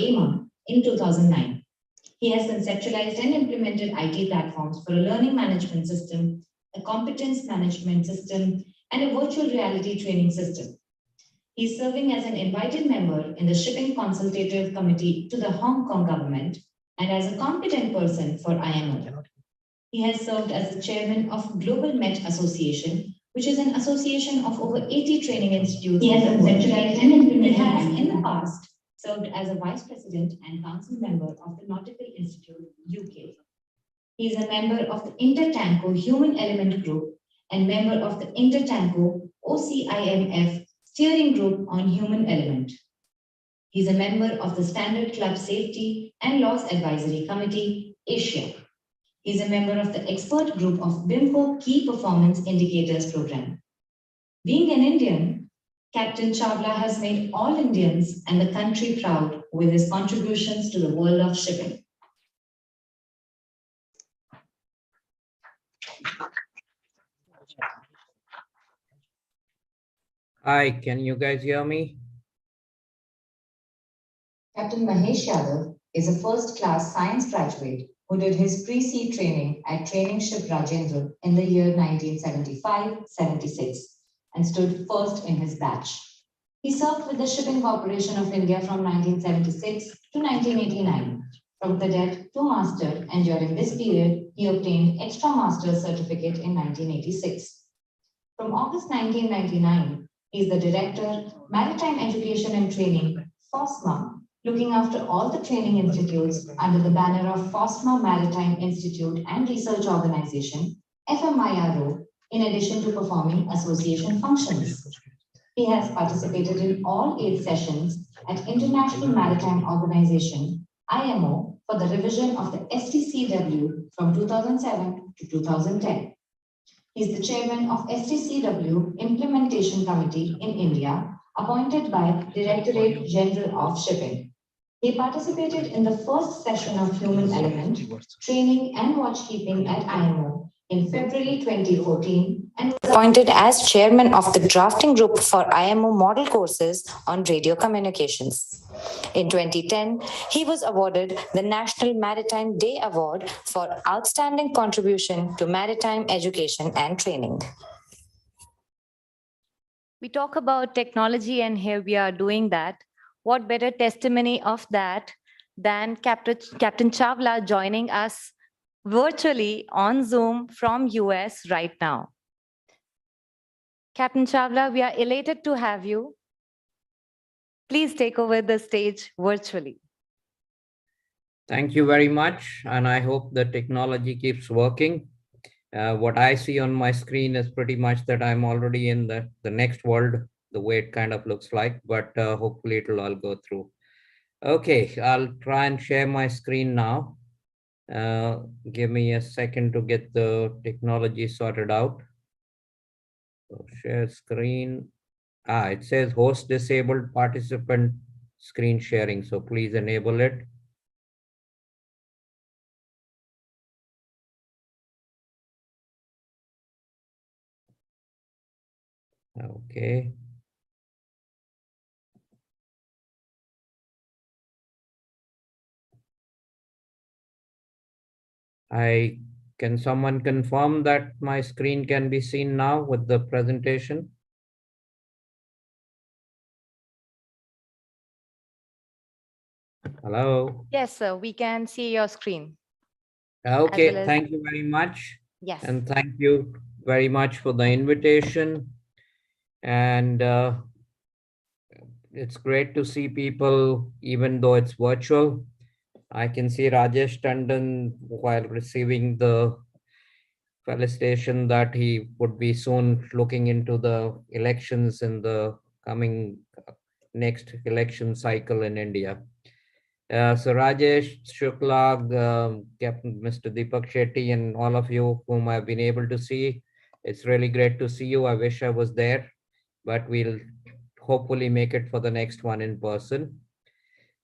AIMA in 2009. He has conceptualized and implemented IT platforms for a learning management system, a competence management system, and a virtual reality training system. He's serving as an invited member in the Shipping Consultative Committee to the Hong Kong government and as a competent person for IMO. He has served as the chairman of Global Met Association, which is an association of over 80 training institutes. He has conceptualized and implemented. He has in the past served as a vice president and council member of the Nautical Institute, UK. He is a member of the Intertanko Human Element Group and member of the Intertanko OCIMF Steering Group on Human Element. He's a member of the Standard Club Safety and Laws Advisory Committee, Asia. He's a member of the expert group of BIMCO Key Performance Indicators Program. Being an Indian, Captain Chawla has made all Indians and the country proud with his contributions to the world of shipping. Hi, can you guys hear me? Captain Mahesh Yadav is a first-class science graduate who did his pre-sea training at Training Ship Rajendra in the year 1975-76 and stood first in his batch. He served with the Shipping Corporation of India from 1976 to 1989, from cadet to master, and during this period, he obtained extra master's certificate in 1986. From August 1999, he is the Director, Maritime Education and Training, FOSMA, looking after all the training institutes under the banner of FOSMA Maritime Institute and Research Organization, FMIRO, in addition to performing association functions. He has participated in all 8 sessions at International Maritime Organization, IMO, for the revision of the STCW from 2007 to 2010. He is the chairman of STCW Implementation Committee in India, appointed by Directorate General of Shipping. He participated in the first session of Human Element, Training and Watchkeeping at IMO in February 2014 and was appointed as chairman of the drafting group for IMO model courses on radio communications. In 2010, he was awarded the National Maritime Day Award for outstanding contribution to maritime education and training. We talk about technology and here we are doing that. What better testimony of that than Captain Chawla joining us virtually on Zoom from US right now. Captain Chawla, we are elated to have you. Please take over the stage virtually. Thank you very much. And I hope the technology keeps working. What I see on my screen is pretty much that I'm already in the next world, the way it kind of looks like, but hopefully it'll all go through. Okay, I'll try and share my screen now. Give me a second to get the technology sorted out. So share screen. It says host disabled participant screen sharing. So please enable it. Okay. Can someone confirm that my screen can be seen now with the presentation? Hello? Yes, sir, we can see your screen. Okay, well as... thank you very much. Yes. And thank you very much for the invitation. And it's great to see people, even though it's virtual. I can see Rajesh Tandon while receiving the felicitation that he would be soon looking into the elections in the coming next election cycle in India. So Rajesh, Shukla, Captain Mr. Deepak Shetty, and all of you whom I've been able to see, it's really great to see you. I wish I was there, but we'll hopefully make it for the next one in person.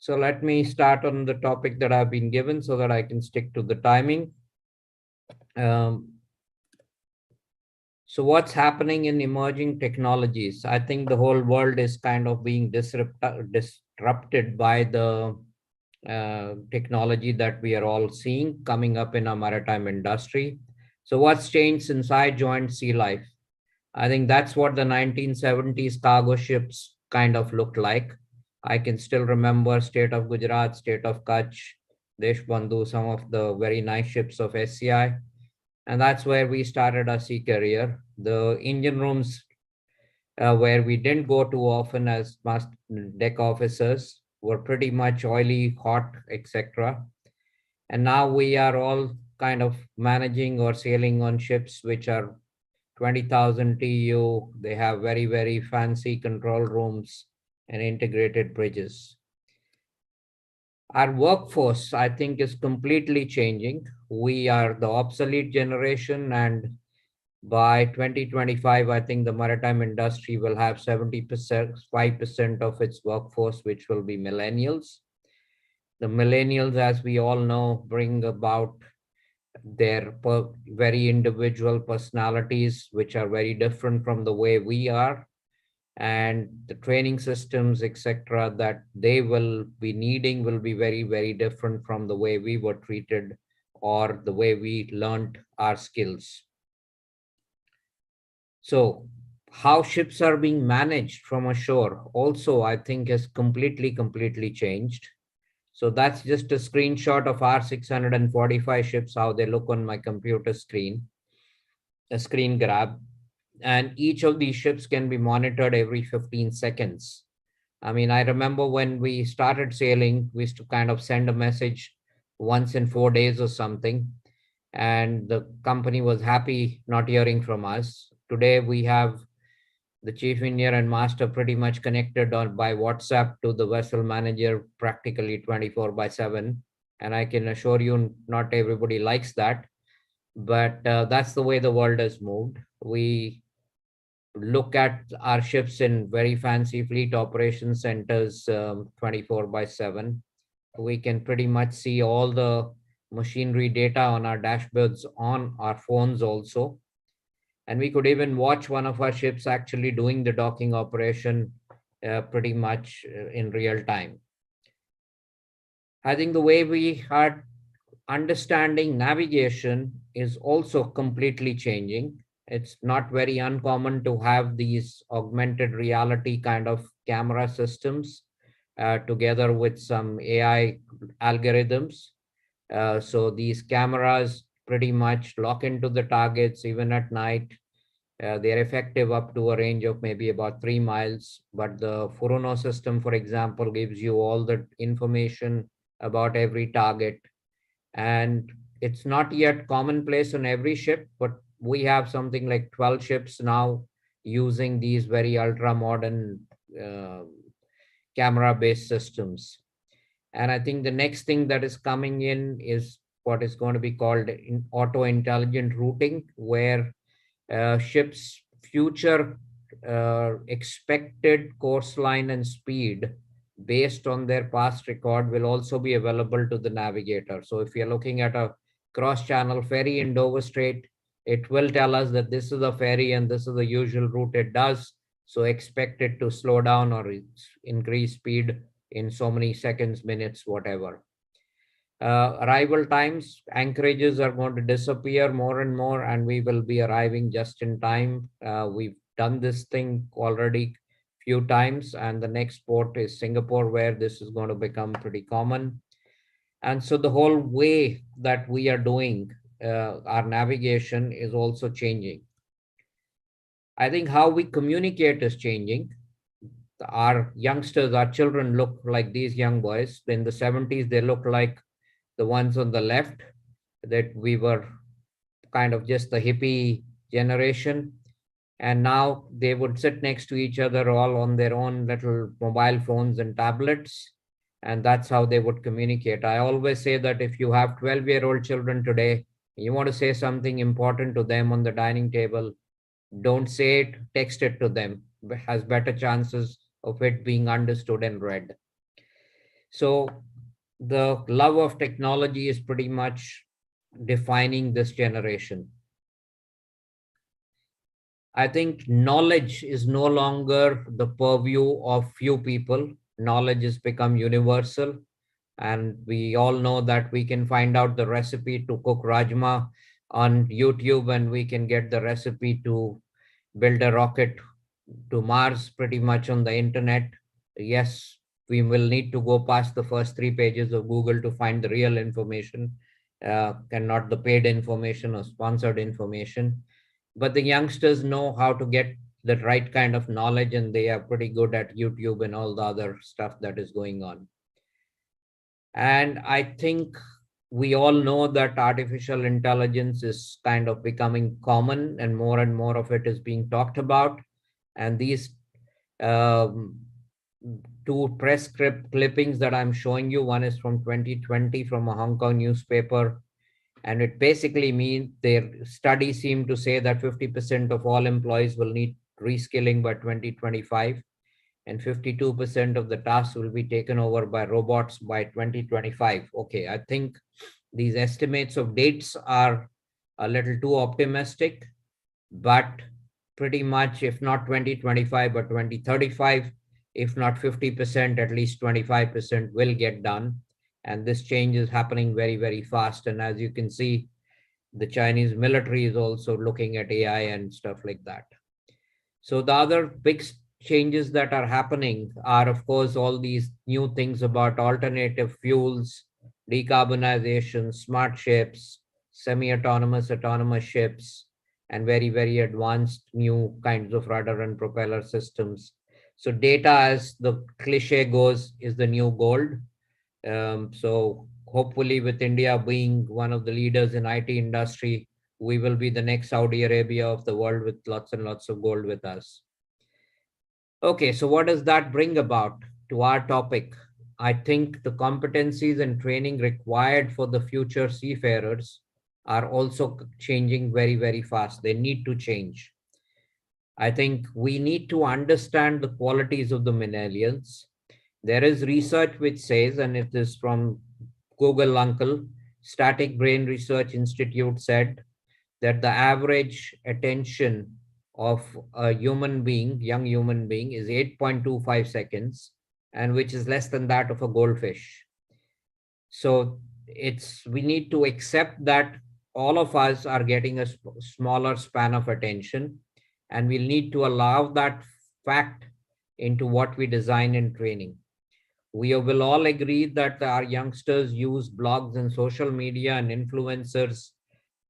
So let me start on the topic that I've been given so that I can stick to the timing. So what's happening in emerging technologies? I think the whole world is kind of being disrupted by the technology that we are all seeing coming up in our maritime industry. So what's changed since I joined Sea Life? I think that's what the 1970s cargo ships kind of looked like. I can still remember State of Gujarat, State of Kutch, Deshbandhu, some of the very nice ships of SCI. And that's where we started our sea career. The engine rooms, where we didn't go too often as deck officers, were pretty much oily, hot, etc. And now we are all kind of managing or sailing on ships which are 20,000 TU. They have very, very fancy control rooms and integrated bridges. Our workforce, I think, is completely changing. We are the obsolete generation, and by 2025, I think the maritime industry will have 70%, 5% of its workforce, which will be millennials. The millennials, as we all know, bring about their very individual personalities, which are very different from the way we are, and the training systems, etc., that they will be needing will be very, very different from the way we were treated or the way we learned our skills. So, how ships are being managed from ashore also, I think, has completely changed. So that's just a screenshot of our 645 ships, how they look on my computer screen, a screen grab. And each of these ships can be monitored every 15 seconds. I mean, I remember when we started sailing, we used to kind of send a message once in 4 days or something. And the company was happy not hearing from us. Today, we have the chief engineer and master pretty much connected on by WhatsApp to the vessel manager practically 24 by 7. And I can assure you, not everybody likes that, but that's the way the world has moved. We look at our ships in very fancy fleet operation centers 24 by 7. We can pretty much see all the machinery data on our dashboards on our phones also. And we could even watch one of our ships actually doing the docking operation pretty much in real time. I think the way we are understanding navigation is also completely changing. It's not very uncommon to have these augmented reality kind of camera systems together with some AI algorithms. So these cameras pretty much lock into the targets even at night. They're effective up to a range of maybe about 3 miles. But the Furuno system, for example, gives you all the information about every target. And it's not yet commonplace on every ship, but we have something like 12 ships now using these very ultra modern uh, camera based systems. And I think the next thing that is coming in is what is going to be called auto intelligent routing, where ships' future expected course line and speed based on their past record will also be available to the navigator. So if you're looking at a cross-channel ferry in Dover Strait, it will tell us that this is a ferry and this is the usual route it does. So expect it to slow down or increase speed in so many seconds, minutes, whatever. Arrival times, anchorages are going to disappear more and more, and we will be arriving just in time. We've done this thing already few times, and the next port is Singapore, where this is going to become pretty common. And so the whole way that we are doing our navigation is also changing. I think how we communicate is changing. Our youngsters, our children look like these young boys. In the 70s, they look like the ones on the left, that we were kind of just the hippie generation. And now they would sit next to each other all on their own little mobile phones and tablets. And that's how they would communicate. I always say that if you have 12-year-old children today, you want to say something important to them on the dining table, don't say it, text it to them. It has better chances of it being understood and read. So the love of technology is pretty much defining this generation. I think knowledge is no longer the purview of few people. Knowledge has become universal. And we all know that we can find out the recipe to cook rajma on YouTube, and we can get the recipe to build a rocket to Mars pretty much on the internet. Yes, we will need to go past the first 3 pages of Google to find the real information, and not the paid information or sponsored information. But the youngsters know how to get the right kind of knowledge, and they are pretty good at YouTube and all the other stuff that is going on. And I think we all know that artificial intelligence is kind of becoming common, and more of it is being talked about. And these um, two press clippings that I'm showing you, one is from 2020 from a Hong Kong newspaper. And it basically means their study seemed to say that 50% of all employees will need reskilling by 2025, and 52% of the tasks will be taken over by robots by 2025. Okay, I think these estimates of dates are a little too optimistic, but pretty much, if not 2025, but 2035, if not 50%, at least 25% will get done. And this change is happening very, very fast. And as you can see, the Chinese military is also looking at AI and stuff like that. So the other big changes that are happening are, of course, all these new things about alternative fuels, decarbonization, smart ships, semi-autonomous, autonomous ships, and very, very advanced new kinds of rudder and propeller systems. So data, as the cliche goes, is the new gold. So hopefully, with India being one of the leaders in IT industry, we will be the next Saudi Arabia of the world with lots and lots of gold with us. Okay, so what does that bring about to our topic? I think the competencies and training required for the future seafarers are also changing very, very fast. They need to change. I think we need to understand the qualities of the millennials. There is research which says, and it is from Google Uncle, Static Brain Research Institute said that the average attention of a human being, young human being, is 8.25 seconds, and which is less than that of a goldfish. So we need to accept that all of us are getting a smaller span of attention, and we'll need to allow that fact into what we design in training. We will all agree that our youngsters use blogs and social media and influencers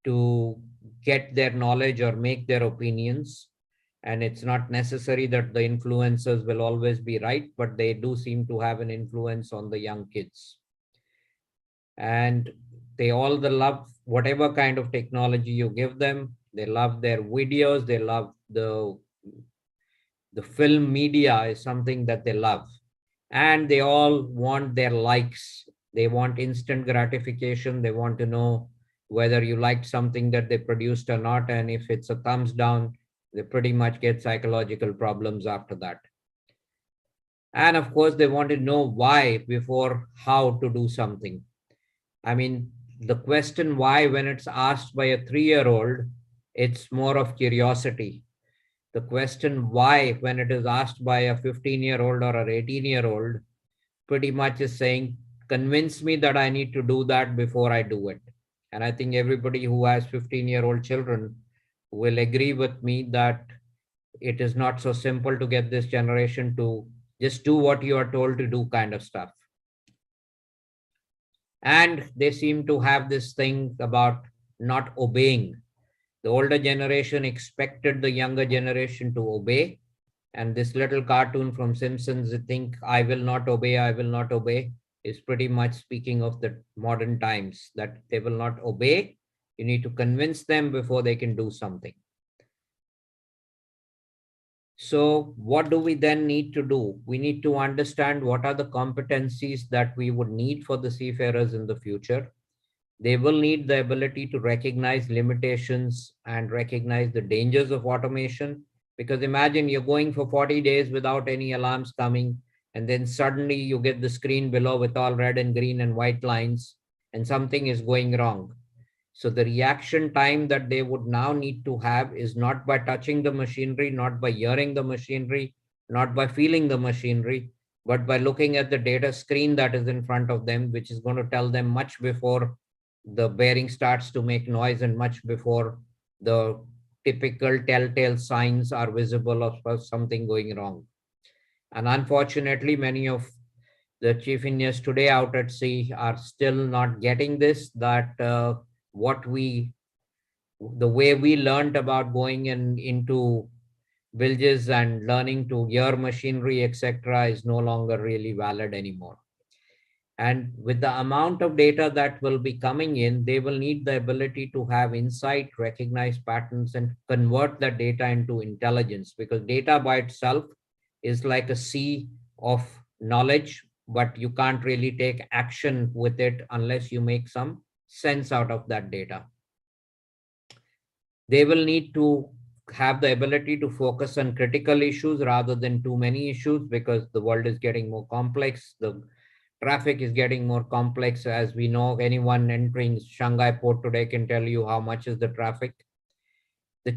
to get their knowledge or make their opinions. And it's not necessary that the influencers will always be right, but they do seem to have an influence on the young kids. And they all love whatever kind of technology you give them. They love their videos. They love the film media is something that they love. And they all want their likes. They want instant gratification. They want to know whether you liked something that they produced or not. And if it's a thumbs down, they pretty much get psychological problems after that. And of course, they want to know why before how to do something. I mean, the question why, when it's asked by a 3-year-old, it's more of curiosity. The question why, when it is asked by a 15-year-old or an 18-year-old, pretty much is saying, convince me that I need to do that before I do it. And I think everybody who has 15-year-old children will agree with me that it is not so simple to get this generation to just do what you are told to do kind of stuff. And they seem to have this thing about not obeying. The older generation expected the younger generation to obey. And this little cartoon from Simpsons, I think, I will not obey, I will not obey, is pretty much speaking of the modern times, that they will not obey. You need to convince them before they can do something. So what do we then need to do? We need to understand what are the competencies that we would need for the seafarers in the future. They will need the ability to recognize limitations and recognize the dangers of automation. Because imagine you're going for 40 days without any alarms coming, and then suddenly you get the screen below with all red and green and white lines, and something is going wrong. So the reaction time that they would now need to have is not by touching the machinery, not by hearing the machinery, not by feeling the machinery, but by looking at the data screen that is in front of them, which is going to tell them much before the bearing starts to make noise and much before the typical telltale signs are visible of something going wrong. And unfortunately, many of the chief engineers today out at sea are still not getting this, that what we, the way we learned about going into bilges and learning to gear machinery, etc., is no longer really valid anymore. And with the amount of data that will be coming in, they will need the ability to have insight, recognize patterns, and convert that data into intelligence, because data by itself is like a sea of knowledge, but you can't really take action with it unless you make some sense out of that data. They will need to have the ability to focus on critical issues rather than too many issues, because the world is getting more complex. The traffic is getting more complex. As we know, anyone entering Shanghai port today can tell you how much is the traffic. The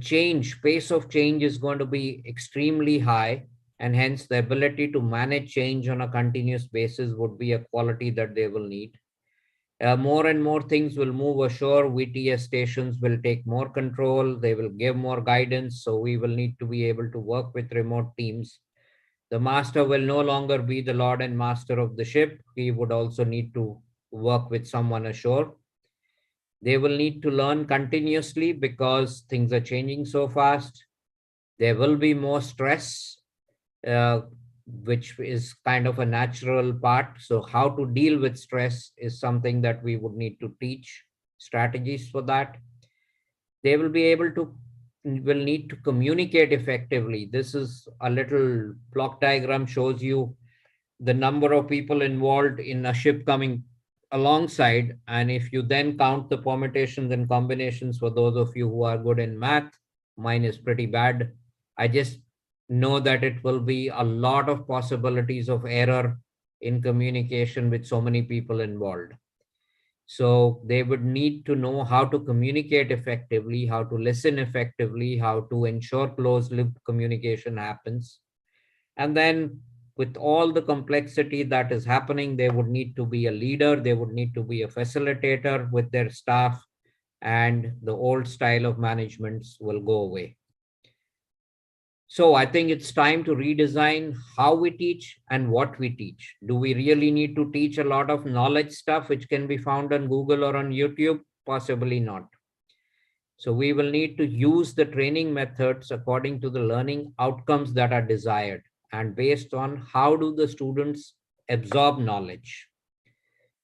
pace of change is going to be extremely high, and hence the ability to manage change on a continuous basis would be a quality that they will need. More and more things will move ashore. VTS stations will take more control. They will give more guidance. So we will need to be able to work with remote teams. The master will no longer be the lord and master of the ship. He would also need to work with someone ashore. They will need to learn continuously because things are changing so fast. There will be more stress, uh, which is kind of a natural part. So how to deal with stress is something that we would need to teach strategies for that. They will be able to, will need to communicate effectively. This is a little block diagram, shows you the number of people involved in a ship coming alongside. And if you then count the permutations and combinations, for those of you who are good in math, mine is pretty bad. I just know that it will be a lot of possibilities of error in communication with so many people involved. So they would need to know how to communicate effectively, how to listen effectively, how to ensure closed loop communication happens. And then with all the complexity that is happening, they would need to be a leader, they would need to be a facilitator with their staff, and the old style of managements will go away. So I think it's time to redesign how we teach and what we teach. Do we really need to teach a lot of knowledge stuff which can be found on Google or on YouTube? Possibly not. So we will need to use the training methods according to the learning outcomes that are desired and based on how do the students absorb knowledge.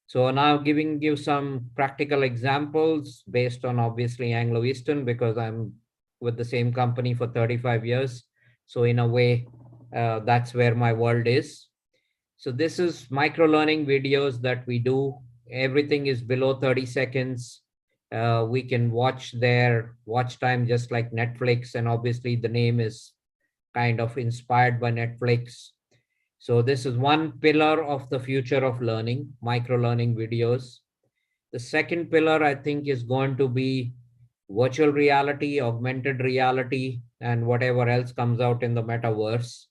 So now give some practical examples based on obviously Anglo-Eastern, because I'm with the same company for 35 years. So in a way, that's where my world is. So this is micro learning videos that we do. Everything is below 30 seconds. We can watch their watch time just like Netflix. And obviously the name is kind of inspired by Netflix. So this is one pillar of the future of learning, micro learning videos. The second pillar, I think, is going to be virtual reality, augmented reality, and whatever else comes out in the metaverse.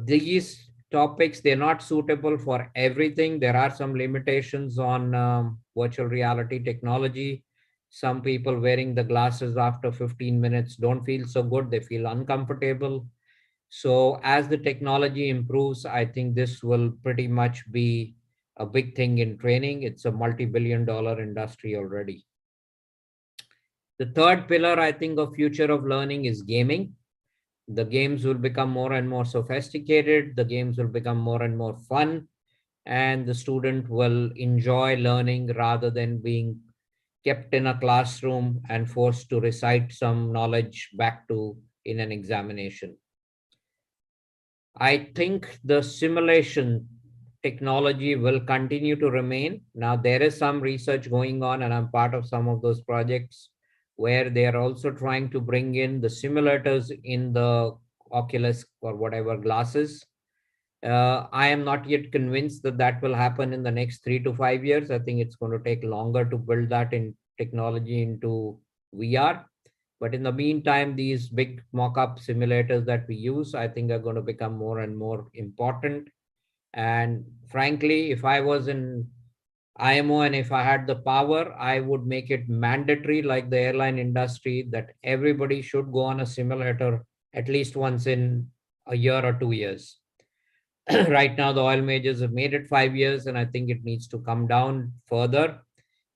These topics, they're not suitable for everything. There are some limitations on virtual reality technology. Some people wearing the glasses after 15 minutes don't feel so good. They feel uncomfortable. So as the technology improves, I think this will pretty much be a big thing in training. It's a multi-billion-dollar industry already. The third pillar, I think, of future of learning is gaming. The games will become more and more sophisticated. The games will become more and more fun, and the student will enjoy learning rather than being kept in a classroom and forced to recite some knowledge back to in an examination. I think the simulation technology will continue to remain. Now, there is some research going on, and I'm part of some of those projects where they are also trying to bring in the simulators in the Oculus or whatever glasses. I am not yet convinced that that will happen in the next 3 to 5 years. I think it's going to take longer to build that in technology into VR. But in the meantime, these big mock-up simulators that we use, I think are going to become more and more important. And frankly, if I was in IMO and if I had the power, I would make it mandatory, like the airline industry, that everybody should go on a simulator at least once in a year or 2 years. Right now, the oil majors have made it 5 years, and I think it needs to come down further.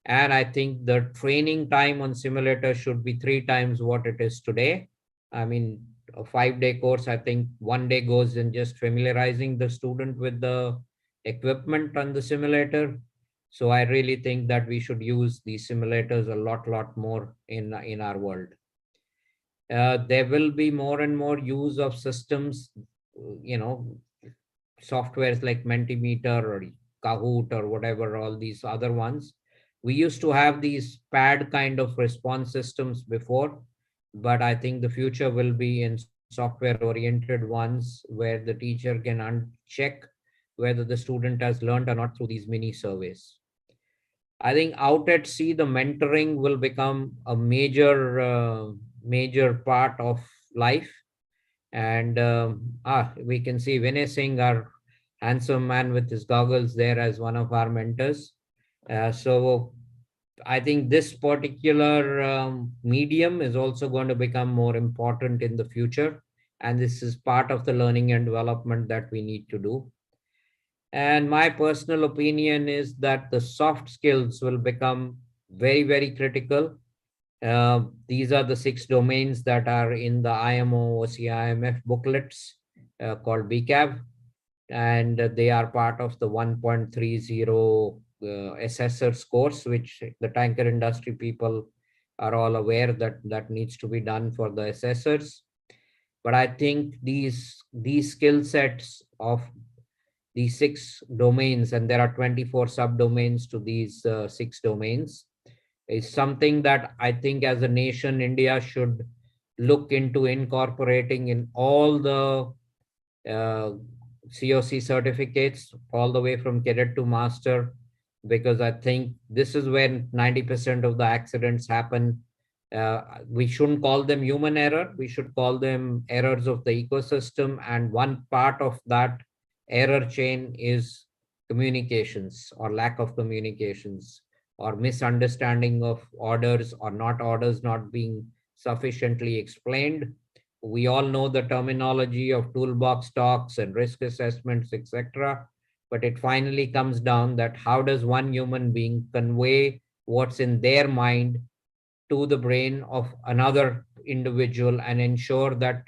And I think the training time on simulator should be 3 times what it is today. I mean, a 5-day course, I think one day goes in just familiarizing the student with the equipment on the simulator. So I really think that we should use these simulators a lot more in our world. There will be more and more use of systems, you know, softwares like Mentimeter or Kahoot or whatever, all these other ones. We used to have these pad kind of response systems before, but I think the future will be in software oriented ones where the teacher can check whether the student has learned or not through these mini surveys. I think out at sea, the mentoring will become a major part of life. And we can see Vinay Singh, our handsome man with his goggles, there as one of our mentors. So I think this particular medium is also going to become more important in the future. And this is part of the learning and development that we need to do. And my personal opinion is that the soft skills will become very critical. These are the 6 domains that are in the IMO OCIMF booklets called BCAV, and they are part of the 1.30 assessors course, which the tanker industry people are all aware that that needs to be done for the assessors. But I think these skill sets of these 6 domains, and there are 24 subdomains to these 6 domains, is something that I think as a nation, India should look into incorporating in all the COC certificates, all the way from cadet to master, because I think this is when 90% of the accidents happen. We shouldn't call them human error. We should call them errors of the ecosystem. And one part of that error chain is communications or lack of communications or misunderstanding of orders or not orders not being sufficiently explained. We all know the terminology of toolbox talks and risk assessments, etc. But it finally comes down that how does one human being convey what's in their mind to the brain of another individual and ensure that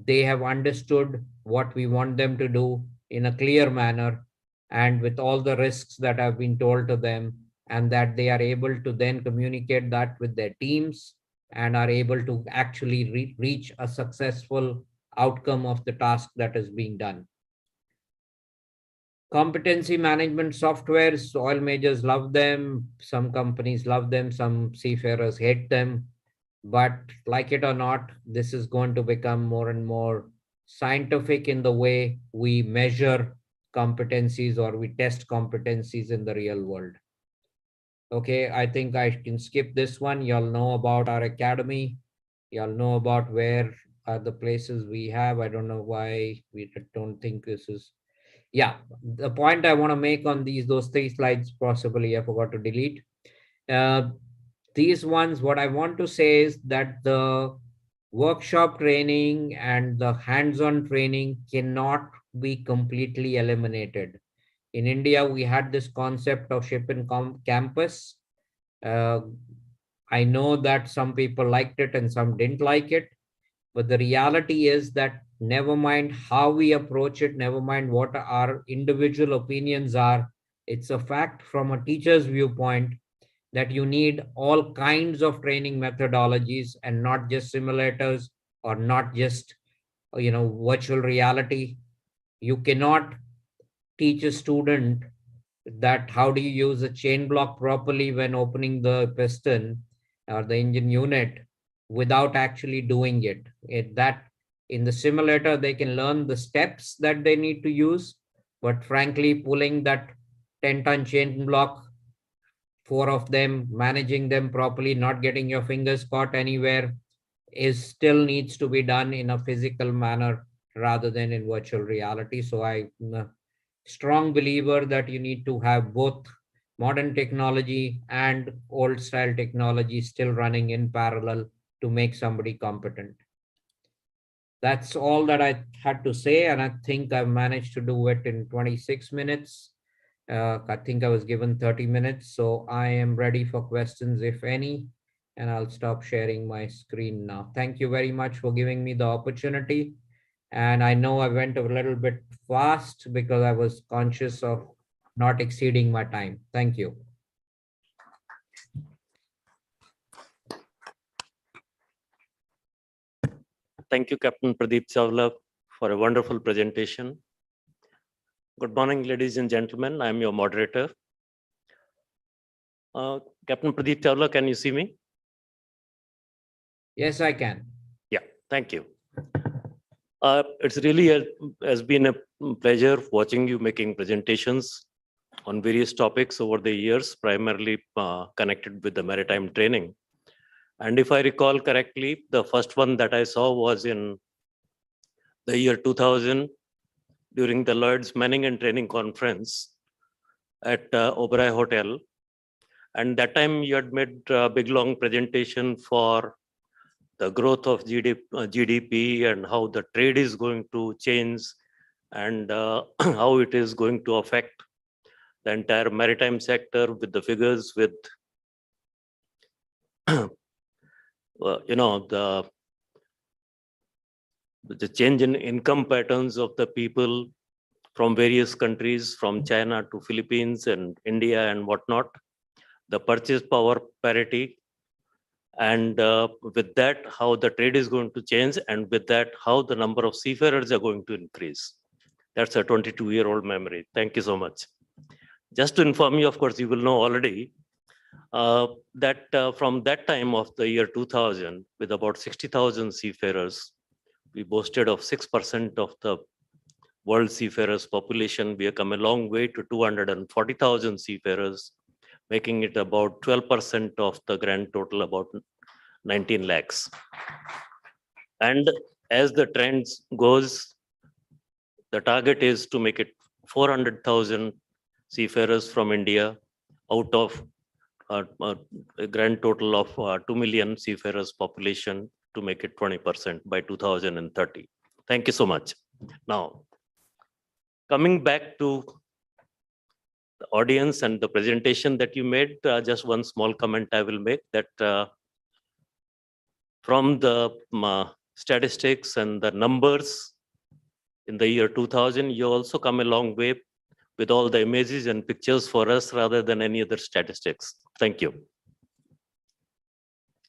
they have understood what we want them to do in a clear manner and with all the risks that have been told to them, and that they are able to then communicate that with their teams and are able to actually reach a successful outcome of the task that is being done. Competency management softwares, oil majors love them, some companies love them, some seafarers hate them. But like it or not, this is going to become more and more scientific in the way we measure competencies or we test competencies in the real world. Okay, I think I can skip this one. Y'all know about our academy. Y'all know about where are the places we have. I don't know why we don't think this is. Yeah, the point I want to make on those 3 slides, possibly I forgot to delete. These ones, what I want to say is that the workshop training and the hands-on training cannot be completely eliminated. In India, we had this concept of ship in campus. Uh, I know that some people liked it and some didn't like it, but the reality is that never mind how we approach it, never mind what our individual opinions are, it's a fact from a teacher's viewpoint that you need all kinds of training methodologies and not just simulators or not just virtual reality. You cannot teach a student that how do you use a chain block properly when opening the piston or the engine unit without actually doing it. That in the simulator they can learn the steps that they need to use, but frankly pulling that 10-ton chain block, 4 of them, managing them properly, not getting your fingers caught anywhere, is still needs to be done in a physical manner rather than in virtual reality. So I strong believer that you need to have both modern technology and old style technology still running in parallel to make somebody competent. That's all that I had to say, and I think I've managed to do it in 26 minutes. I think I was given 30 minutes, so I am ready for questions, if any, and I'll stop sharing my screen now. Thank you very much for giving me the opportunity. And I know I went a little bit fast because I was conscious of not exceeding my time. Thank you. Thank you, Captain Pradeep Chawla, for a wonderful presentation. Good morning, ladies and gentlemen. I'm your moderator. Captain Pradeep Chawla, can you see me? Yes, I can. Yeah, thank you. It's really has been a pleasure watching you making presentations on various topics over the years, primarily connected with the maritime training. And if I recall correctly, the first one that I saw was in the year 2000 during the Lloyd's Manning and Training Conference at Oberoi Hotel. And that time you had made a big long presentation for the growth of GDP and how the trade is going to change and how it is going to affect the entire maritime sector with the figures, with the change in income patterns of the people from various countries, from China to Philippines and India and whatnot, the purchase power parity, and with that, how the trade is going to change, and with that, how the number of seafarers are going to increase. That's a 22-year-old memory. Thank you so much. Just to inform you, of course, you will know already that from that time of the year 2000, with about 60,000 seafarers, we boasted of 6% of the world seafarers population. We have come a long way to 240,000 seafarers, making it about 12% of the grand total, about 19 lakhs. And as the trends goes, the target is to make it 400,000 seafarers from India out of a grand total of 2 million seafarers population, to make it 20% by 2030. Thank you so much. Now, coming back to the audience and the presentation that you made, just one small comment I will make, that from the statistics and the numbers in the year 2000, you also come a long way with all the images and pictures for us rather than any other statistics. Thank you.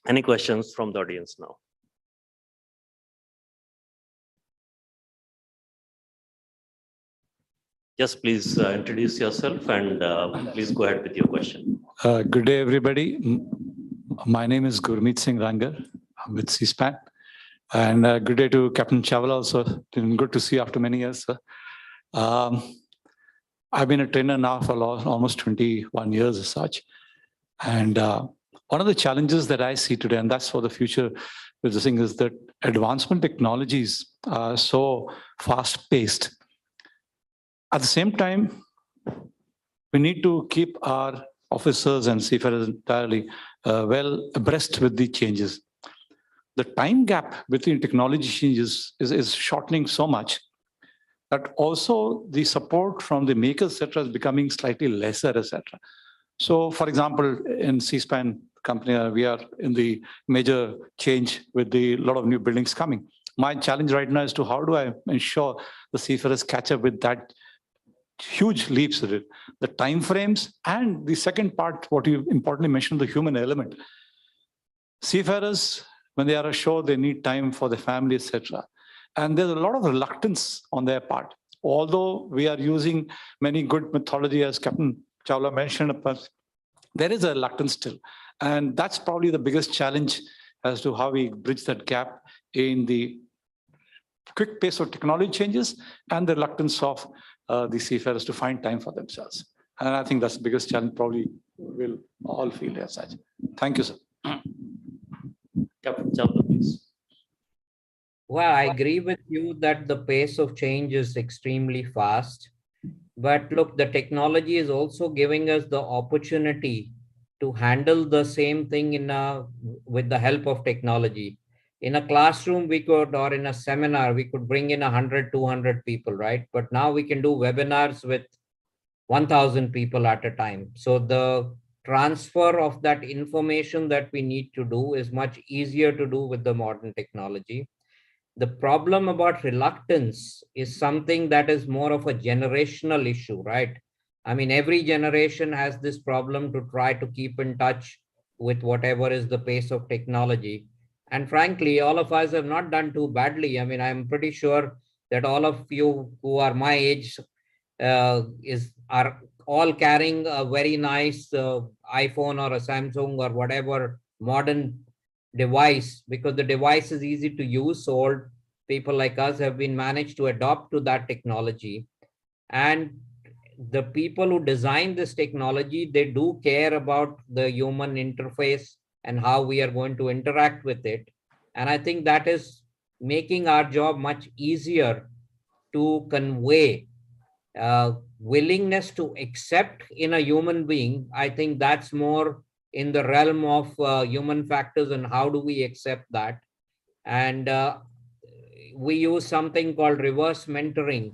Any questions from the audience now? Yes, please introduce yourself and please go ahead with your question. Good day, everybody. My name is Gurmeet Singh Rangar. I'm with C-SPAN. And good day to Captain Chawla also. Good to see you after many years, sir. I've been a trainer now for almost 21 years as such. And one of the challenges that I see today, and that's for the future with this thing, is that advancement technologies are so fast-paced. At the same time, we need to keep our officers and seafarers entirely well abreast with the changes. The time gap between technology changes is shortening so much that also the support from the makers, etc., is becoming slightly lesser, etc. So, for example, in C-SPAN company, we are in the major change with the lot of new buildings coming. My challenge right now is to how do I ensure the seafarers catch up with that huge leaps with it, the time frames, and the second part, what you importantly mentioned, the human element. Seafarers, when they are ashore, they need time for their family, etc. And there's a lot of reluctance on their part. Although we are using many good methodology, as Captain Chawla mentioned, there is a reluctance still. And that's probably the biggest challenge as to how we bridge that gap in the quick pace of technology changes and the reluctance of the seafarers to find time for themselves. And I think that's the biggest challenge probably we'll all feel as such. Thank you, sir. Captain Chawla, please. Well, I agree with you that the pace of change is extremely fast. But look, the technology is also giving us the opportunity to handle the same thing with the help of technology. In a classroom, we could, or in a seminar, we could bring in 100, 200 people, right? But now we can do webinars with 1,000 people at a time. So the transfer of that information that we need to do is much easier to do with the modern technology. The problem about reluctance is something that is more of a generational issue, right? I mean, every generation has this problem to try to keep in touch with whatever is the pace of technology. And frankly, all of us have not done too badly. I mean, I'm pretty sure that all of you who are my age are all carrying a very nice iPhone or a Samsung or whatever modern device, because the device is easy to use. So old people like us have been managed to adopt to that technology. And the people who design this technology, they do care about the human interface and how we are going to interact with it. And I think that is making our job much easier to convey willingness to accept in a human being. I think that's more in the realm of human factors and how do we accept that. And we use something called reverse mentoring.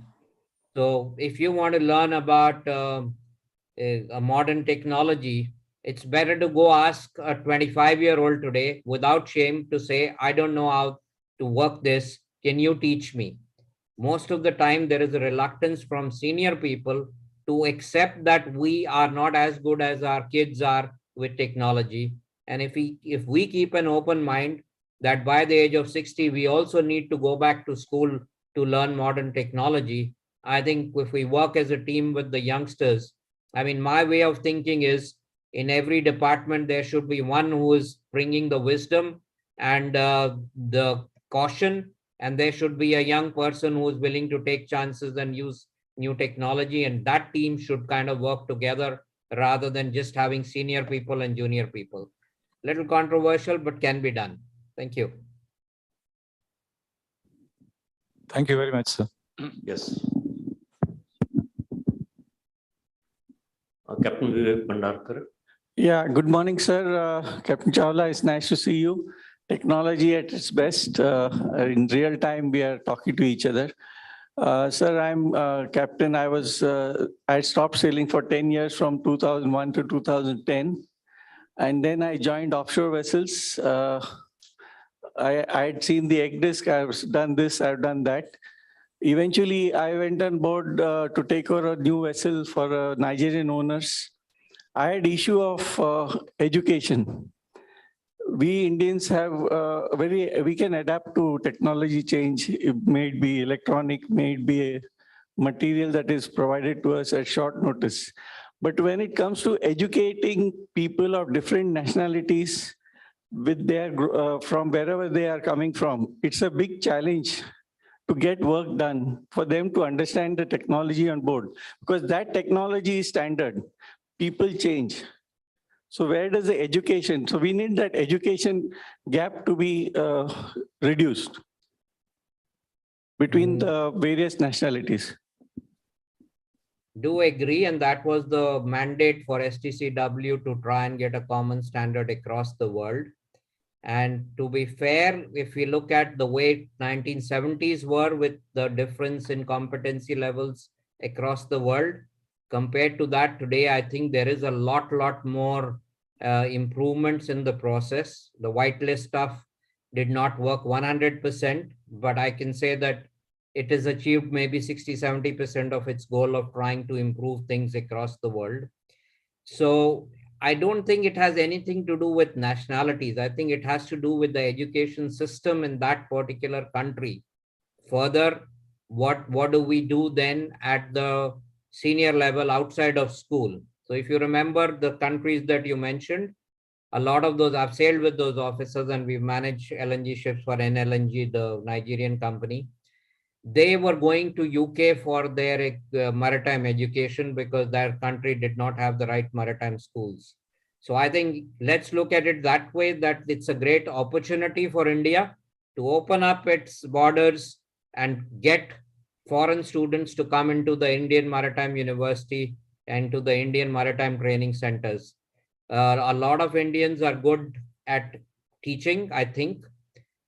So if you want to learn about a modern technology, it's better to go ask a 25-year-old today without shame to say, I don't know how to work this. Can you teach me? Most of the time, there is a reluctance from senior people to accept that we are not as good as our kids are with technology. And if we keep an open mind that by the age of 60, we also need to go back to school to learn modern technology, I think if we work as a team with the youngsters, I mean, my way of thinking is in every department, there should be one who is bringing the wisdom and the caution, and there should be a young person who is willing to take chances and use new technology, and that team should kind of work together rather than just having senior people and junior people. Little controversial, but can be done. Thank you. Thank you very much, sir. Yes. Captain Vivek Bhandarkar. Yeah, good morning, sir. Captain Chawla, it's nice to see you. Technology at its best. In real time, we are talking to each other. Sir, I'm captain. I stopped sailing for 10 years from 2001 to 2010. And then I joined offshore vessels. I had seen the egg disc. I've done this, I've done that. Eventually, I went on board to take over a new vessel for Nigerian owners. I had issue of education. We Indians have we can adapt to technology change. It may be electronic, may be a material that is provided to us at short notice. But when it comes to educating people of different nationalities with their from wherever they are coming from, it's a big challenge to get work done for them to understand the technology on board, because that technology is standard. People change. So where does the education? So we need that education gap to be reduced between the various nationalities. Do agree, and that was the mandate for STCW to try and get a common standard across the world. And to be fair, if we look at the way 1970s were with the difference in competency levels across the world, compared to that today, I think there is a lot more improvements in the process. The whitelist stuff did not work 100%, but I can say that it has achieved maybe 60-70% of its goal of trying to improve things across the world. So I don't think it has anything to do with nationalities. I think it has to do with the education system in that particular country. Further, what do we do then at the senior level outside of school? So if you remember the countries that you mentioned, a lot of those, I've sailed with those officers and we've managed LNG ships for NLNG, the Nigerian company. They were going to UK for their maritime education because their country did not have the right maritime schools. So I think let's look at it that way, that it's a great opportunity for India to open up its borders and get foreign students to come into the Indian Maritime University and to the Indian Maritime Training Centers. A lot of Indians are good at teaching, I think.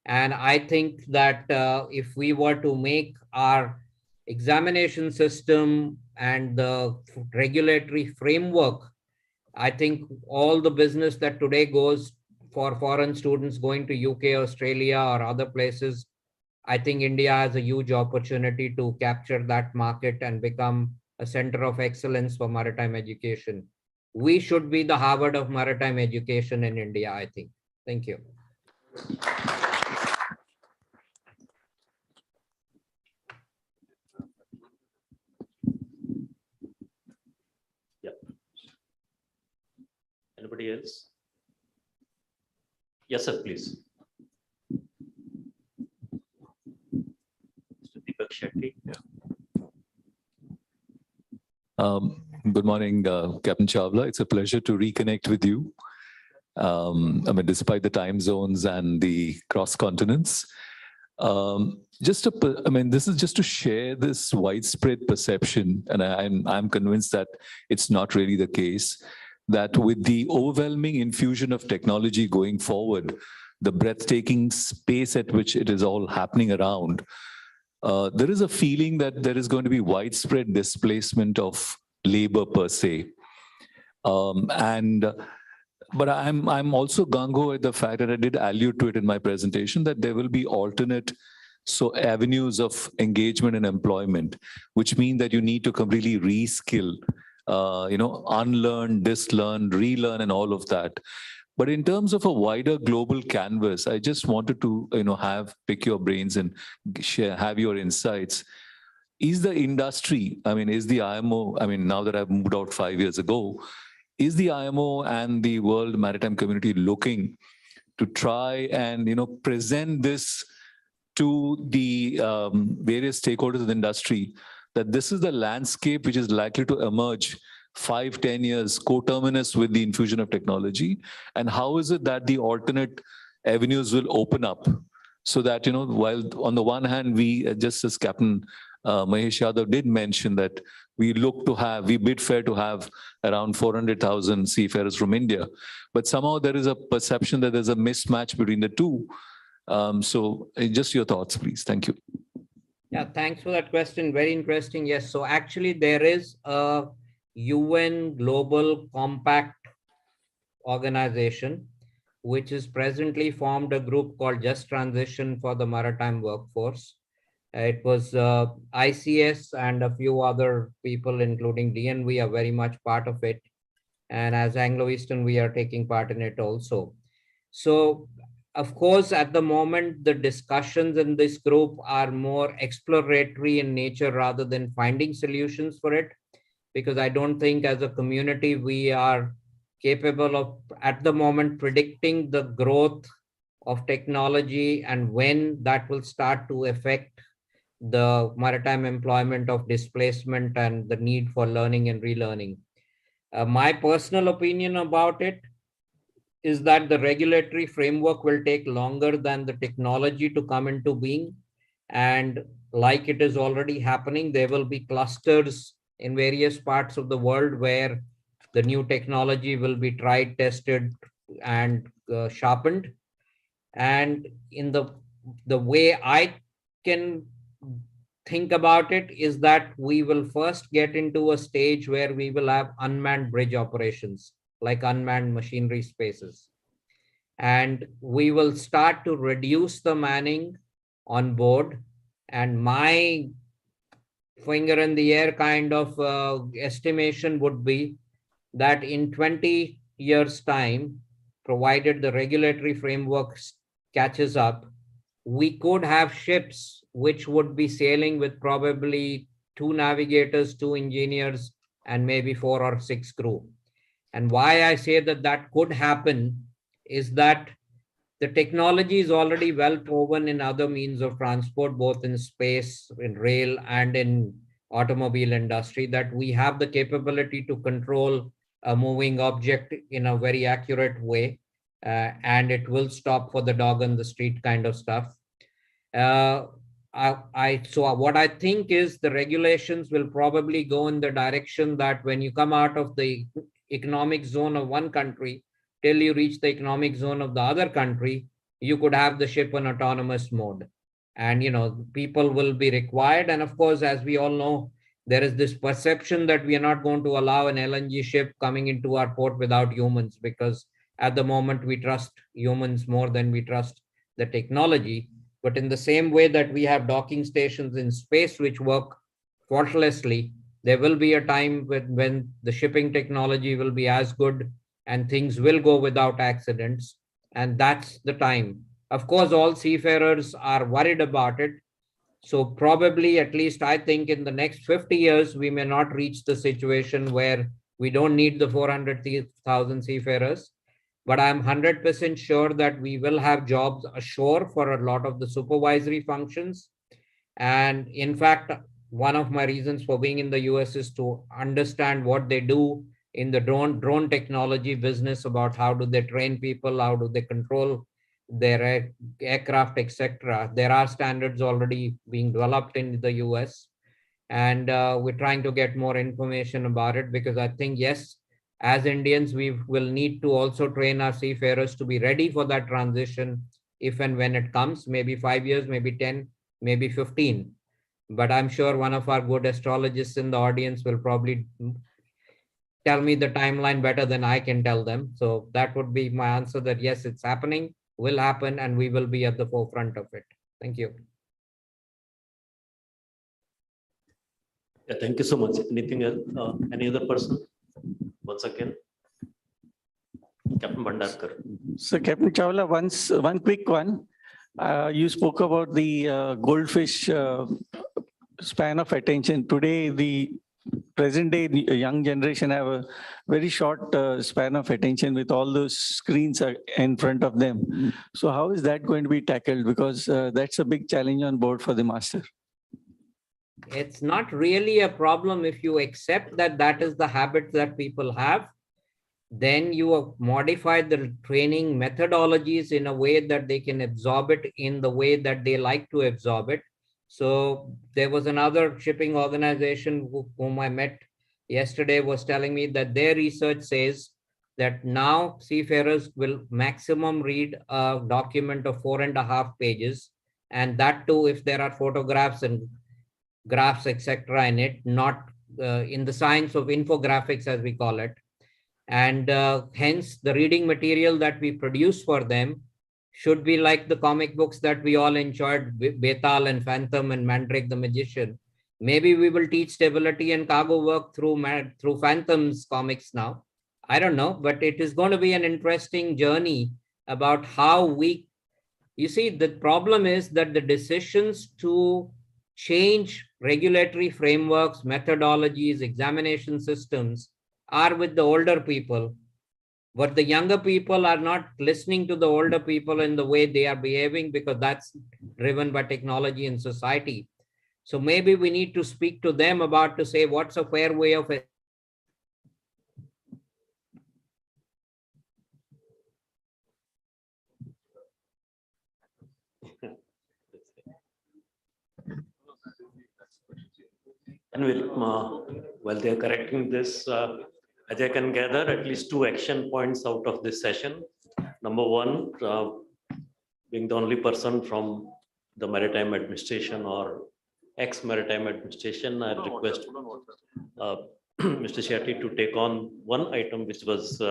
And I think that if we were to make our examination system and the regulatory framework, I think all the business that today goes for foreign students going to UK, Australia, or other places, I think India has a huge opportunity to capture that market and become a center of excellence for maritime education. We should be the Harvard of maritime education in India, I think. Thank you. Anybody else? Yes, sir, please. Mr. Deepak Shetty. Good morning, Captain Chawla. It's a pleasure to reconnect with you. I mean, despite the time zones and the cross continents. This is just to share this widespread perception, and I'm convinced that it's not really the case, that with the overwhelming infusion of technology going forward, the breathtaking space at which it is all happening around, there is a feeling that there is going to be widespread displacement of labor per se. But I'm also gung-ho at the fact that I did allude to it in my presentation, that there will be alternate avenues of engagement and employment, which mean that you need to completely reskill, unlearn, dislearn, relearn, and all of that. But in terms of a wider global canvas, I just wanted to pick your brains and have your insights. Is the industry, is the IMO, now that I've moved out 5 years ago, is the IMO and the world maritime community looking to try and present this to the various stakeholders of the industry, that this is the landscape which is likely to emerge 5-10 years coterminous with the infusion of technology? And how is it that the alternate avenues will open up so that, while on the one hand, we, just as Captain Mahesh Yadav did mention, that we bid fair to have around 400,000 seafarers from India, but somehow there is a perception that there's a mismatch between the two. So just your thoughts, please. Thank you. Yeah, thanks for that question. Very interesting. Yes. So actually there is a UN Global Compact organization, which is presently formed a group called Just Transition for the Maritime Workforce. It was ICS and a few other people, including DNV, are very much part of it. And as Anglo-Eastern, we are taking part in it also. So, of course, at the moment, the discussions in this group are more exploratory in nature rather than finding solutions for it, because I don't think as a community we are capable of, at the moment, predicting the growth of technology and when that will start to affect the maritime employment of displacement and the need for learning and relearning. My personal opinion about it is that the regulatory framework will take longer than the technology to come into being. And like it is already happening, there will be clusters in various parts of the world where the new technology will be tried, tested, and sharpened. And in the way I can think about it is that we will first get into a stage where we will have unmanned bridge operations, like unmanned machinery spaces. And we will start to reduce the manning on board. And my finger in the air kind of estimation would be that in 20 years' time, provided the regulatory framework catches up, we could have ships which would be sailing with probably 2 navigators, 2 engineers, and maybe 4 or 6 crew. And why I say that that could happen is that the technology is already well proven in other means of transport, both in space, in rail, and in automobile industry, that we have the capability to control a moving object in a very accurate way, and it will stop for the dog on the street kind of stuff. so what I think is the regulations will probably go in the direction that when you come out of the economic zone of one country till you reach the economic zone of the other country, you could have the ship on autonomous mode. And people will be required. And of course, as we all know, there is this perception that we are not going to allow an LNG ship coming into our port without humans, because at the moment we trust humans more than we trust the technology. But in the same way that we have docking stations in space which work faultlessly, there will be a time when the shipping technology will be as good and things will go without accidents. And that's the time. Of course, all seafarers are worried about it. So probably, at least I think in the next 50 years, we may not reach the situation where we don't need the 400,000 seafarers. But I'm 100% sure that we will have jobs ashore for a lot of the supervisory functions. And in fact, one of my reasons for being in the US is to understand what they do in the drone technology business, about how do they train people, how do they control their aircraft, etc. There are standards already being developed in the US, and we're trying to get more information about it, because I think, yes, as Indians, we will need to also train our seafarers to be ready for that transition if and when it comes, maybe 5 years, maybe 10, maybe 15. But I'm sure one of our good astrologists in the audience will probably tell me the timeline better than I can tell them. So that would be my answer, that yes, it's happening, will happen, and we will be at the forefront of it. Thank you. Yeah, thank you so much. Anything else? Any other person? Once again, Captain Bhandarkar. So Captain Chawla, one quick one. You spoke about the goldfish span of attention. Today, the present day young generation have a very short span of attention with all those screens in front of them. So how is that going to be tackled? Because that's a big challenge on board for the master. It's not really a problem if you accept that that is the habit that people have. Then you have modified the training methodologies in a way that they can absorb it in the way that they like to absorb it. So there was another shipping organization whom I met yesterday was telling me that their research says that now seafarers will maximum read a document of 4.5 pages, and that too if there are photographs and graphs, etc. in it, not in the science of infographics, as we call it. And hence, the reading material that we produce for them should be like the comic books that we all enjoyed, Betal and Phantom and Mandrake the Magician. Maybe we will teach stability and cargo work through Phantom's comics now. I don't know, but it is going to be an interesting journey about how we, you see, the problem is that the decisions to change regulatory frameworks, methodologies, examination systems are with the older people. But the younger people are not listening to the older people in the way they are behaving, because that's driven by technology and society. So maybe we need to speak to them about to say what's a fair way of it. And while they are correcting this, as I can gather, at least 2 action points out of this session. Number one, being the only person from the Maritime Administration or ex-Maritime Administration, I request Mr. Shetty to take on one item which was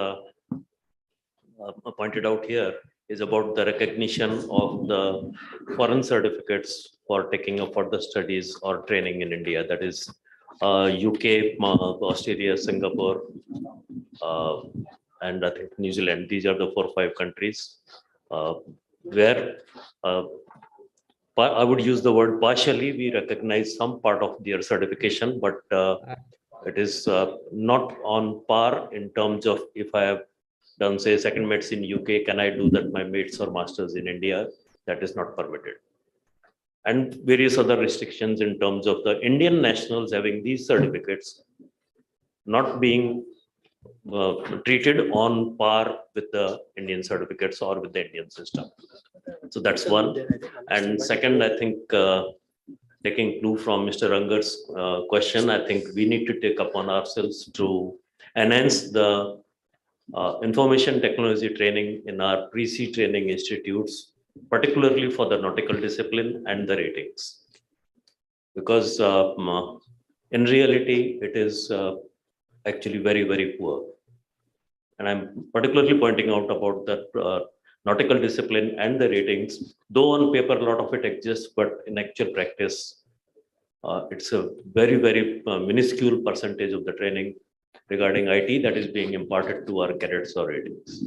pointed out here, is about the recognition of the foreign certificates for taking up further studies or training in India. That is UK, Australia, Singapore, and I think New Zealand. These are the 4 or 5 countries where I would use the word partially. We recognize some part of their certification, but it is not on par in terms of if I have done, say, second mates in UK, can I do that my mates or masters in India? That is not permitted. And various other restrictions in terms of the Indian nationals having these certificates not being treated on par with the Indian certificates or with the Indian system. So that's one. And second, I think taking clue from Mr. Rangar's question, I think we need to take upon ourselves to enhance the information technology training in our pre-C training institutes, particularly for the nautical discipline and the ratings. Because in reality, it is actually very, very poor. And I'm particularly pointing out about the nautical discipline and the ratings, though on paper a lot of it exists, but in actual practice, it's a very, very minuscule percentage of the training regarding IT that is being imparted to our cadets or ratings.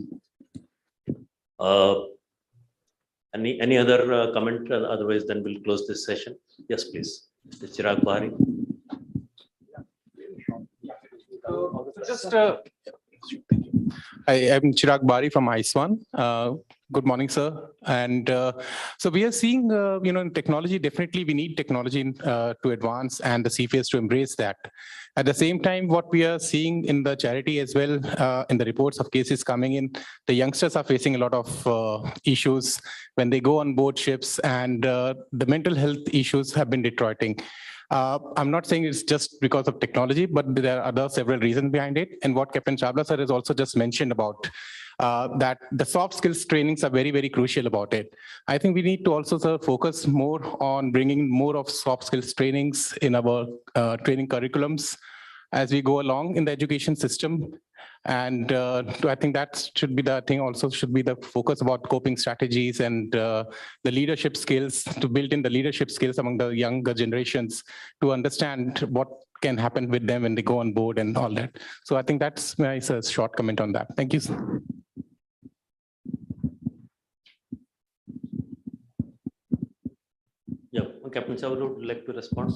Any other comment? Otherwise, then we'll close this session. Yes, please. Mr. Chirag Bari. I'm Chirag Bari from ICE1. Good morning, sir. And so we are seeing, in technology, definitely we need technology to advance and the CFAs to embrace that. At the same time, what we are seeing in the charity as well, in the reports of cases coming in, the youngsters are facing a lot of issues when they go on board ships, and the mental health issues have been deteriorating. I'm not saying it's just because of technology, but there are other several reasons behind it. And what Captain Chawla sir has also just mentioned about that the soft skills trainings are very, very crucial about it. I think we need to also, sir, focus more on bringing more of soft skills trainings in our training curriculums as we go along in the education system. And I think that should be the thing, also should be the focus about coping strategies and the leadership skills, to build in the leadership skills among the younger generations to understand what can happen with them when they go on board and all that. So I think that's my short comment on that. Thank you, sir. Yeah, Captain Chawla would like to respond.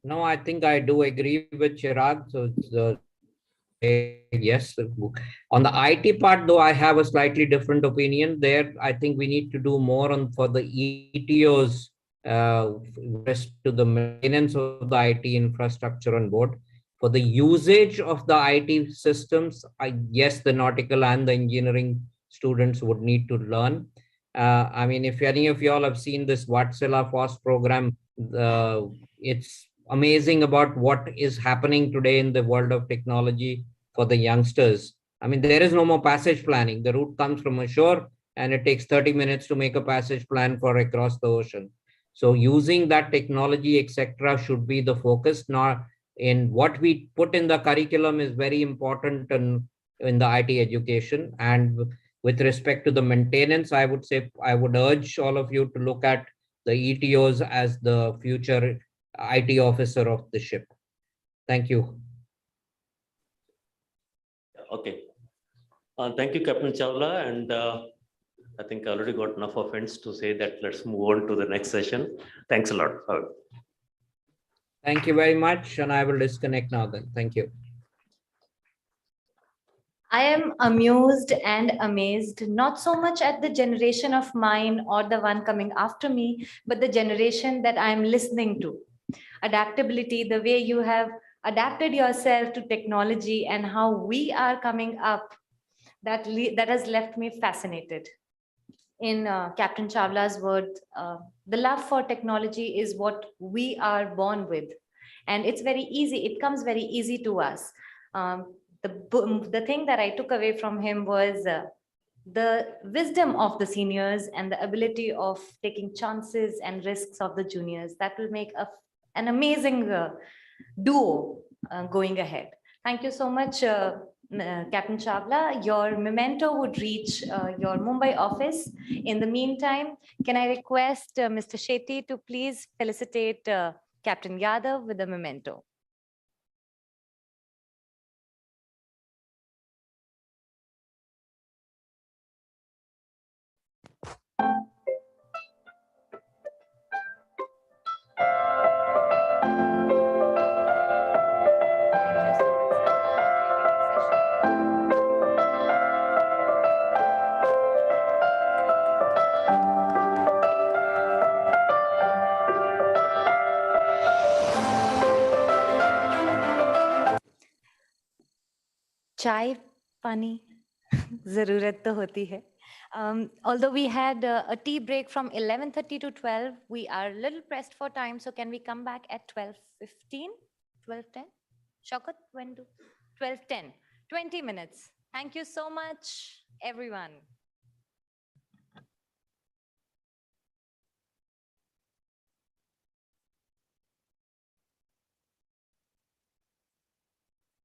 No, I think I do agree with Chirag. So yes, on the IT part, though, I have a slightly different opinion there. I think we need to do more on for the ETOs to the maintenance of the IT infrastructure on board. For the usage of the IT systems, yes, the nautical and the engineering students would need to learn. I mean, if any of y'all have seen this Vatsala FOSS program, it's amazing about what is happening today in the world of technology for the youngsters. I mean, there is no more passage planning. The route comes from ashore and it takes 30 minutes to make a passage plan for across the ocean. So using that technology, etc., should be the focus. Not in what we put in the curriculum is very important in the IT education. And with respect to the maintenance, I would say, I would urge all of you to look at the ETOs as the future IT officer of the ship. Thank you. Okay. Thank you, Captain Chawla. And I think I already got enough offense to say that let's move on to the next session. Thanks a lot. Thank you very much. And I will disconnect now then. Thank you. I am amused and amazed, not so much at the generation of mine or the one coming after me, but the generation that I'm listening to. Adaptability, the way you have adapted yourself to technology and how we are coming up, that has left me fascinated. In Captain Chawla's words, the love for technology is what we are born with. And it's very easy, it comes very easy to us. The thing that I took away from him was the wisdom of the seniors and the ability of taking chances and risks of the juniors. That will make an amazing duo going ahead. Thank you so much, Captain Chawla. Your memento would reach your Mumbai office. In the meantime, can I request Mr. Shetty to please felicitate Captain Yadav with a memento. चाय पानी जरूरत तो होती है, Although we had a tea break from 11:30 to 12, we are a little pressed for time. So can we come back at 12:15, 12:10? Shaukat, when do? 12:10, 20 minutes. Thank you so much, everyone.